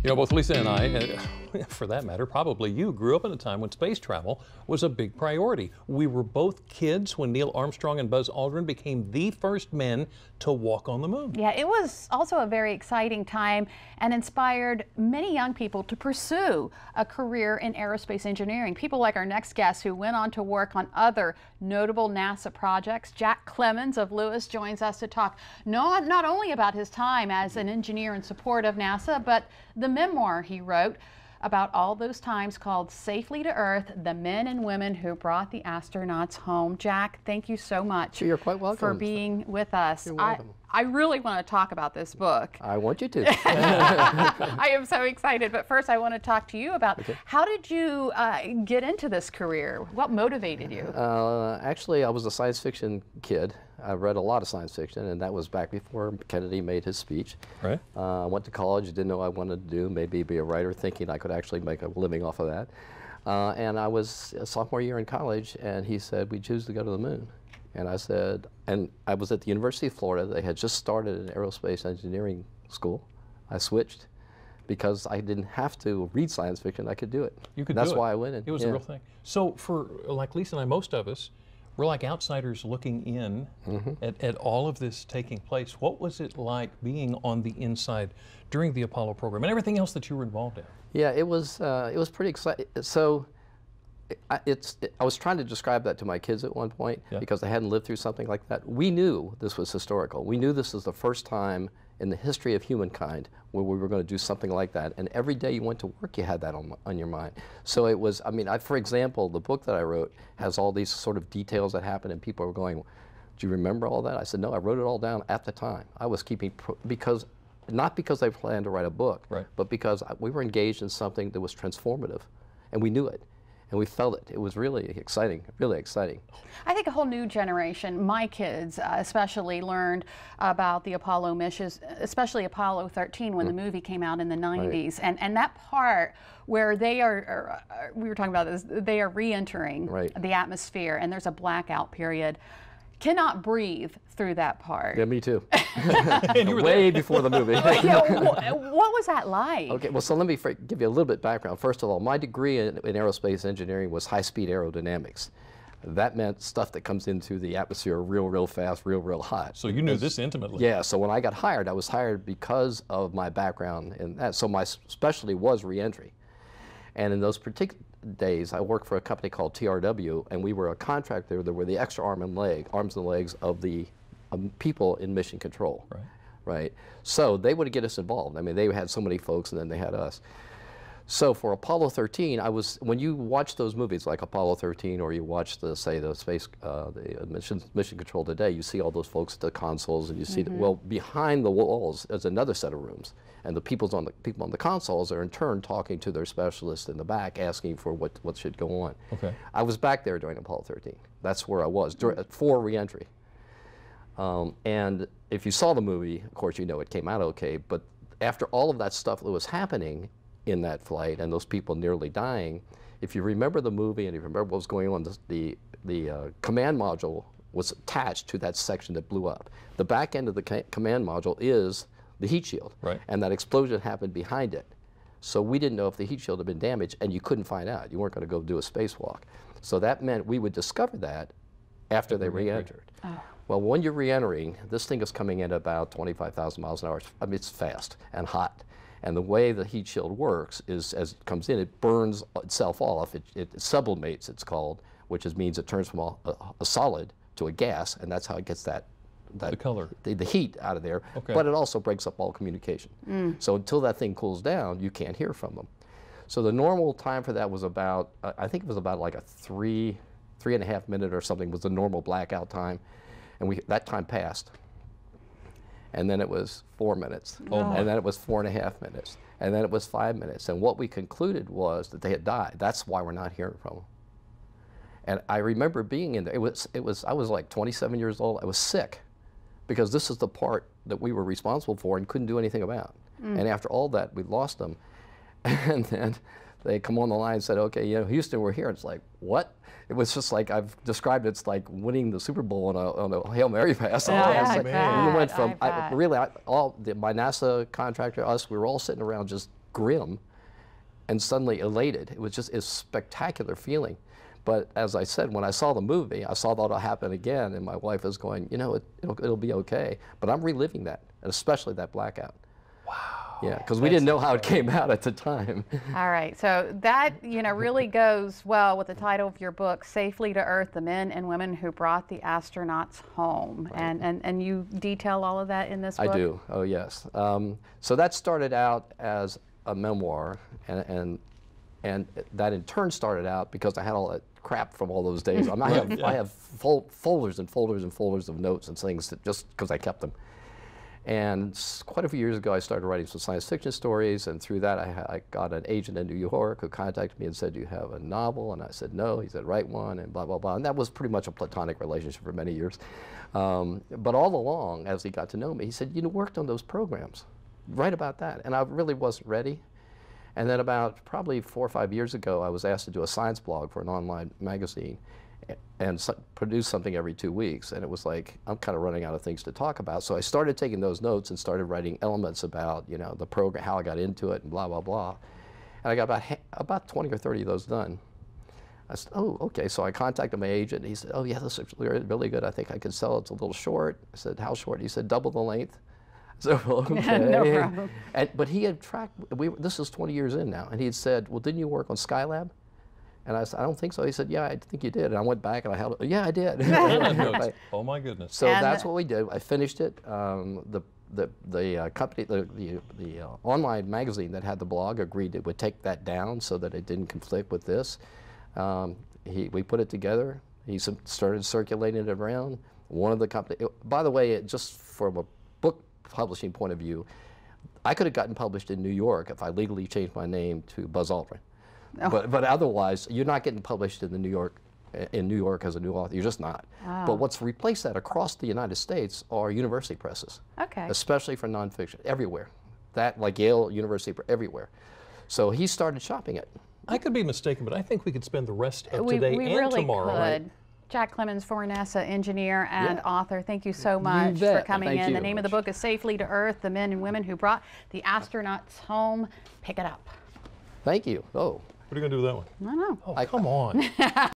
You know, both Lisa and I, and for that matter, probably you, grew up in a time when space travel was a big priority. We were both kids when Neil Armstrong and Buzz Aldrin became the first men to walk on the moon. Yeah, it was also a very exciting time and inspired many young people to pursue a career in aerospace engineering. People like our next guest who went on to work on other notable NASA projects. Jack Clemons of Lewes joins us to talk not only about his time as an engineer in support of NASA, but the memoir he wrote about all those times called Safely to Earth, the men and women who brought the astronauts home. Jack, thank you so much. You're quite welcome. For being with us. You're welcome. I really want to talk about this book. I want you to. I am so excited, but first I want to talk to you about how did you get into this career? What motivated you? Actually, I was a science fiction kid. I read a lot of science fiction, and that was back before Kennedy made his speech. Right. I went to college, didn't know what I wanted to do, maybe be a writer, thinking I could actually make a living off of that. And I was a sophomore year in college, and he said, we choose to go to the moon. And I said, and I was at the University of Florida. They had just started an aerospace engineering school. I switched because I didn't have to read science fiction. I could do it. You could That's do it. why I went in. It was a real thing. So for like Lisa and I, most of us, we're like outsiders looking in at all of this taking place. What was it like being on the inside during the Apollo program and everything else that you were involved in? Yeah, it was pretty exciting. So I was trying to describe that to my kids at one point because they hadn't lived through something like that. We knew this was historical. We knew this was the first time in the history of humankind where we were going to do something like that. And every day you went to work, you had that on your mind. So it was, I mean, for example, the book that I wrote has all these sort of details that happened, and people were going, do you remember all that? I said, no, I wrote it all down at the time. I was keeping, not because I planned to write a book, but because we were engaged in something that was transformative, and we knew it. And we felt it. It was really exciting, really exciting. I think a whole new generation, my kids especially, learned about the Apollo missions, especially Apollo 13 when the movie came out in the 90s. And that part where they are, we were talking about this, they are re-entering the atmosphere and there's a blackout period. Cannot breathe through that part. Yeah, me too. And you were way there. before the movie. What was that like? Okay, well, so let me give you a little bit of background. First of all, my degree in aerospace engineering was high-speed aerodynamics. That meant stuff that comes into the atmosphere real fast, real hot. So you knew this intimately. Yeah, so when I got hired, I was hired because of my background in that. So my specialty was re-entry. And in those particular days, I worked for a company called TRW, and we were a contractor that were the extra arms and legs of the people in mission control. Right. So they would get us involved. I mean, they had so many folks, and then they had us. So for Apollo 13, when you watch those movies like Apollo 13, or you watch the mission control today, you see all those folks at the consoles, and you see well, behind the walls is another set of rooms, and the people on the consoles are in turn talking to their specialists in the back, asking for what should go on. Okay. I was back there during Apollo 13. That's where I was for re-entry. And if you saw the movie, of course, you know it came out okay. But after all of that stuff that was happening in that flight and those people nearly dying, if you remember the movie and you remember what was going on, the command module was attached to that section that blew up. The back end of the command module is the heat shield, and that explosion happened behind it. So we didn't know if the heat shield had been damaged, and you couldn't find out. You weren't going to go do a spacewalk. So that meant we would discover that after they re-entered. Well, when you're re-entering, this thing is coming in about 25,000 miles an hour. I mean, it's fast and hot. And the way the heat shield works is, as it comes in, it burns itself off. It sublimates, it's called, which means it turns from a solid to a gas, and that's how it gets the color, the heat out of there. But it also breaks up all communication. So until that thing cools down, you can't hear from them. So the normal time for that was about, I think it was about like a 3.5 minute or something was the normal blackout time. And that time passed. And then it was 4 minutes. And then it was 4.5 minutes. And then it was 5 minutes. And what we concluded was that they had died. That's why we're not hearing from them. And I remember being in there. I was like 27 years old. I was sick because this is the part that we were responsible for and couldn't do anything about. And after all that, we lost them. And then they come on the line and said, okay, you know, Houston, we're here. It's like, what? It was just like, I've described it's like winning the Super Bowl on a Hail Mary pass. Yeah, we went from, my NASA contractor, us, we were all sitting around just grim and suddenly elated. It was just a spectacular feeling. But as I said, when I saw the movie, I saw that'll happen again, and my wife was going, you know, it'll be okay. But I'm reliving that, and especially that blackout. Wow. Yeah, because we didn't know how it came out at the time. All right, so that, you know, really goes well with the title of your book, Safely to Earth, the Men and Women Who Brought the Astronauts Home. Right. And you detail all of that in this book? I do, oh yes. So that started out as a memoir, and that in turn started out because I had all that crap from all those days. I have folders and folders and folders of notes and things that just because I kept them. And quite a few years ago, I started writing some science fiction stories, and through that, I got an agent in New York who contacted me and said, "Do you have a novel?" And I said, "No." He said, "Write one," and blah, blah, blah. And that was pretty much a platonic relationship for many years. But all along, as he got to know me, he said, "You worked on those programs. Write about that." And I really wasn't ready. And then about probably 4 or 5 years ago, I was asked to do a science blog for an online magazine and produce something every 2 weeks. And it was like, I'm kind of running out of things to talk about. So I started taking those notes and started writing elements about, you know, the program, how I got into it, and blah, blah, blah. And I got about 20 or 30 of those done. I said, oh, okay. So I contacted my agent. And he said, oh, yeah, this is really good. I think I could sell it. It's a little short. I said, how short? He said, double the length. So, okay. No problem. But he had tracked, this is 20 years in now, and he had said, well, didn't you work on Skylab? And I said, I don't think so. He said, yeah, I think you did. And I went back and I held it. Yeah, I did. Oh my goodness. So that's what we did. I finished it. The company, the online magazine that had the blog agreed it would take that down so that it didn't conflict with this. We put it together. He started circulating it around. One of the company, by the way, just from a book publishing point of view, I could have gotten published in New York if I legally changed my name to Buzz Aldrin. Oh. But otherwise, you're not getting published in New York as a new author. You're just not. Oh. But what's replaced that across the United States are university presses. Okay. Especially for nonfiction, everywhere. That, like Yale University, everywhere. So he started shopping it. I could be mistaken, but I think we could spend the rest of today and really tomorrow. Could. Jack Clemons, former NASA engineer and author, thank you so much for coming in. The name of the book is Safely to Earth, the Men and Women Who Brought the Astronauts Home. Pick it up. Thank you. Oh. What are you going to do with that one? I don't know. Oh, come on.